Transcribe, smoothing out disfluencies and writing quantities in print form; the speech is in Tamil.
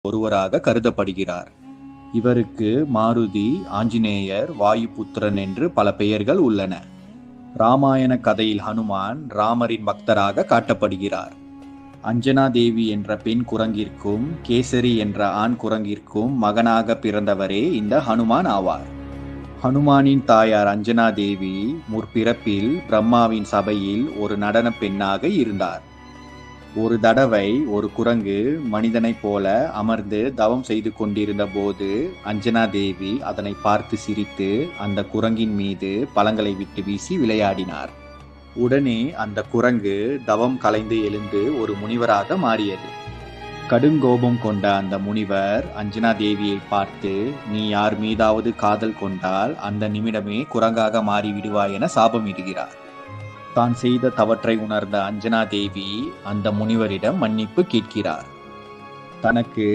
ஒருவராக கருதப்படுகிறார். இவருக்கு மாருதி, ஆஞ்சநேயர், வாயுபுத்திரன் என்று பல பெயர்கள் உள்ளன. ராமாயண கதையில் ஹனுமான் ராமரின் பக்தராக காட்டப்படுகிறார். அஞ்சனா தேவி என்ற பெண் குரங்கிற்கும் கேசரி என்ற ஆண் குரங்கிற்கும் மகனாக பிறந்தவரே இந்த ஹனுமான் ஆவார். ஹனுமானின் தாயார் அஞ்சனா தேவி முற்பிறப்பில் பிரம்மாவின் சபையில் ஒரு நடன பெண்ணாக இருந்தார். ஒரு தடவை ஒரு குரங்கு மனிதனைப் போல அமர்ந்து தவம் செய்து கொண்டிருந்த போது அஞ்சனா தேவி அதனை பார்த்து சிரித்து அந்த குரங்கின் மீது பழங்களை விட்டு வீசி விளையாடினார். உடனே அந்த குரங்கு தவம் கலைந்து எழுந்து ஒரு முனிவராக மாறியது. கடுங்கோபம் கொண்ட அந்த முனிவர் அஞ்சனா தேவியை பார்த்து, நீ யார் மீதாவது காதல் கொண்டால் அந்த நிமிடமே குரங்காக மாறிவிடுவாய் என சாபமிடுகிறார். தான் செய்த தவற்றை உணர்ந்த அஞ்சனா தேவி அந்த முனிவரிடம் மன்னிப்பு கேட்கிறார். தனக்கு